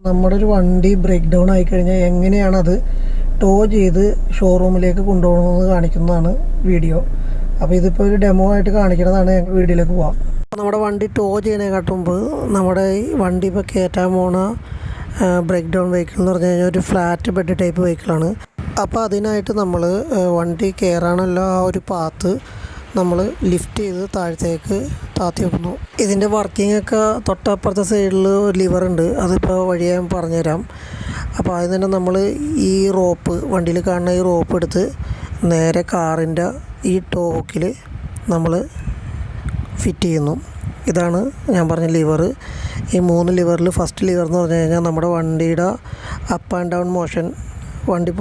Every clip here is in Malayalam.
നമ്മുടെ ഒരു വണ്ടി ബ്രേക്ക് ഡൗൺ ആയി കഴിഞ്ഞാൽ എങ്ങനെയാണ് അത് ടോ ചെയ്ത് ഷോറൂമിലേക്ക് കൊണ്ടുപോകണമെന്ന് കാണിക്കുന്നതാണ് വീഡിയോ. അപ്പോൾ ഇതിപ്പോൾ ഒരു ഡെമോ ആയിട്ട് കാണിക്കുന്നതാണ്. വീഡിയോയിലേക്ക് പോവാം. നമ്മുടെ വണ്ടി ടോ ചെയ്യുന്നതിനെക്കാട്ടും മുമ്പ് നമ്മുടെ ഈ വണ്ടി ഇപ്പോൾ കയറ്റാൻ പോണ ബ്രേക്ക് ഡൗൺ വെഹിക്കിൾ എന്ന് പറഞ്ഞു കഴിഞ്ഞാൽ ഒരു ഫ്ലാറ്റ് ബെഡ് ടൈപ്പ് വെഹിക്കിളാണ്. അപ്പോൾ അതിനായിട്ട് നമ്മൾ വണ്ടി കയറാനുള്ള ആ ഒരു പാത്ത് നമ്മൾ ലിഫ്റ്റ് ചെയ്ത് താഴത്തേക്ക് താത്തി വെക്കുന്നു. ഇതിൻ്റെ വർക്കിംഗ് ഒക്കെ തൊട്ടപ്പുറത്തെ സൈഡിൽ ഒരു ലിവർ ഉണ്ട്, അതിപ്പോൾ വഴിയെ ഞാൻ പറഞ്ഞുതരാം. അപ്പോൾ ആദ്യം തന്നെ നമ്മൾ ഈ റോപ്പ്, വണ്ടിയിൽ കാണുന്ന ഈ റോപ്പ് എടുത്ത് നേരെ കാറിൻ്റെ ഈ ടോ ഹുക്കിൽ നമ്മൾ ഫിറ്റ് ചെയ്യുന്നു. ഇതാണ് ഞാൻ പറഞ്ഞ ലിവർ. ഈ 3 ലിവറിൽ ഫസ്റ്റ് ലിവർ എന്ന് പറഞ്ഞു കഴിഞ്ഞാൽ നമ്മുടെ വണ്ടിയുടെ അപ്പ് ആൻഡ് ഡൗൺ മോഷൻ, വണ്ടി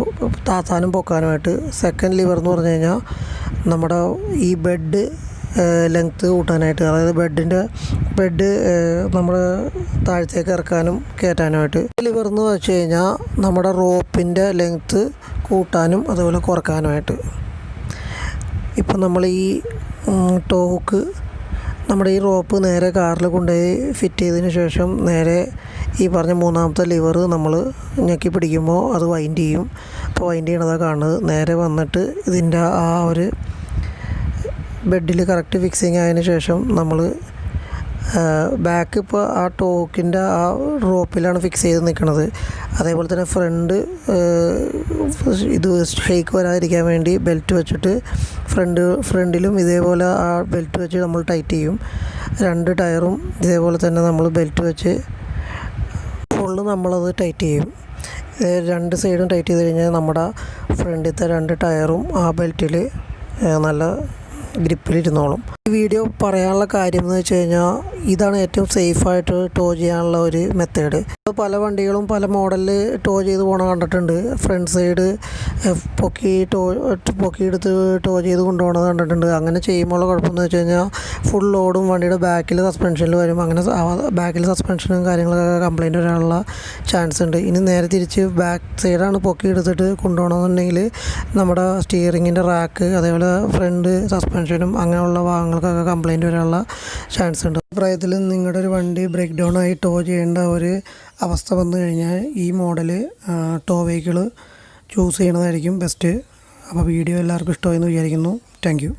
താത്താനും പൊക്കാനുമായിട്ട്. സെക്കൻഡ് ലിവർ എന്ന് പറഞ്ഞു കഴിഞ്ഞാൽ നമ്മുടെ ഈ ബെഡ് ലെങ്ത്ത് കൂട്ടാനായിട്ട്, അതായത് ബെഡ് നമ്മൾ താഴത്തേക്ക് ഇറക്കാനും കയറ്റാനുമായിട്ട്. ലിവർ എന്ന് വെച്ച് കഴിഞ്ഞാൽ നമ്മുടെ റോപ്പിൻ്റെ ലെങ്ത്ത് കൂട്ടാനും അതുപോലെ കുറക്കാനുമായിട്ട്. ഇപ്പം നമ്മൾ ഈ ടോ ഹുക്ക്, നമ്മുടെ ഈ റോപ്പ് നേരെ കാറിൽ കൊണ്ടുപോയി ഫിറ്റ് ചെയ്തതിന് ശേഷം നേരെ ഈ പറഞ്ഞ 3ാമത്തെ ലിവർ നമ്മൾ ഞെക്കി പിടിക്കുമ്പോൾ അത് വൈൻഡ് ചെയ്യും. അപ്പോൾ വൈൻഡ് ചെയ്യണതാണ് കാണുന്നത്. നേരെ വന്നിട്ട് ഇതിൻ്റെ ആ ഒരു ബെഡിൽ കറക്റ്റ് ഫിക്സിങ് ആയതിനു ശേഷം നമ്മൾ ബാക്ക് ഇപ്പോൾ ആ ടോക്കിൻ്റെ ആ റോപ്പിലാണ് ഫിക്സ് ചെയ്ത് നിൽക്കുന്നത്. അതേപോലെ തന്നെ ഇത് ഷെയ്ക്ക് വരാതിരിക്കാൻ വേണ്ടി ബെൽറ്റ് വെച്ചിട്ട് ഫ്രണ്ടിലും ഇതേപോലെ ആ ബെൽറ്റ് വെച്ച് നമ്മൾ ടൈറ്റ് ചെയ്യും. 2 ടയറും ഇതേപോലെ തന്നെ നമ്മൾ ബെൽറ്റ് വെച്ച് ഫുള്ള് നമ്മളത് ടൈറ്റ് ചെയ്യും. 2 സൈഡും ടൈറ്റ് ചെയ്ത് കഴിഞ്ഞാൽ നമ്മുടെ ഫ്രണ്ടിലത്തെ 2 ടയറും ആ ബെൽറ്റിൽ നല്ല ഗ്രിപ്പിലിരുന്നോളും. ഈ വീഡിയോ പറയാനുള്ള കാര്യം എന്ന് വെച്ച് കഴിഞ്ഞാൽ ഇതാണ് ഏറ്റവും സേഫായിട്ട് ടോ ചെയ്യാനുള്ള ഒരു മെത്തേഡ്. പല വണ്ടികളും പല മോഡലിൽ ടോ ചെയ്ത് പോകണ കണ്ടിട്ടുണ്ട്. ഫ്രണ്ട് സൈഡ് പൊക്കിയെടുത്ത് ടോ ചെയ്ത് കൊണ്ടുപോകണത് കണ്ടിട്ടുണ്ട്. അങ്ങനെ ചെയ്യുമ്പോൾ കുഴപ്പമെന്ന് വെച്ച് കഴിഞ്ഞാൽ ഫുൾ ലോഡും വണ്ടിയുടെ ബാക്കിൽ സസ്പെൻഷനിൽ വരും. അങ്ങനെ ബാക്കിൽ സസ്പെൻഷനും കാര്യങ്ങളൊക്കെ കംപ്ലൈൻറ്റ് വരാനുള്ള ചാൻസ് ഉണ്ട്. ഇനി നേരെ തിരിച്ച് ബാക്ക് സൈഡാണ് പൊക്കിയെടുത്തിട്ട് കൊണ്ടുപോകണമെന്നുണ്ടെങ്കിൽ നമ്മുടെ സ്റ്റിയറിങ്ങിൻ്റെ റാക്ക്, അതേപോലെ ഫ്രണ്ട് സസ്പെൻഷനും അങ്ങനെയുള്ള ഭാഗങ്ങൾക്കൊക്കെ കംപ്ലൈൻറ്റ് വരാനുള്ള ചാൻസ് ഉണ്ട്. അഭിപ്രായത്തിൽ നിങ്ങളുടെ ഒരു വണ്ടി ബ്രേക്ക് ഡൗൺ ആയി ടോ ചെയ്യേണ്ട ഒരു അവസ്ഥ വന്നു കഴിഞ്ഞാൽ ഈ മോഡൽ ടോ വെഹിക്കിൾ ചൂസ് ചെയ്യണതായിരിക്കും ബെസ്റ്റ്. അപ്പോൾ വീഡിയോ എല്ലാവർക്കും ഇഷ്ടമായെന്ന് വിചാരിക്കുന്നു. Thank U.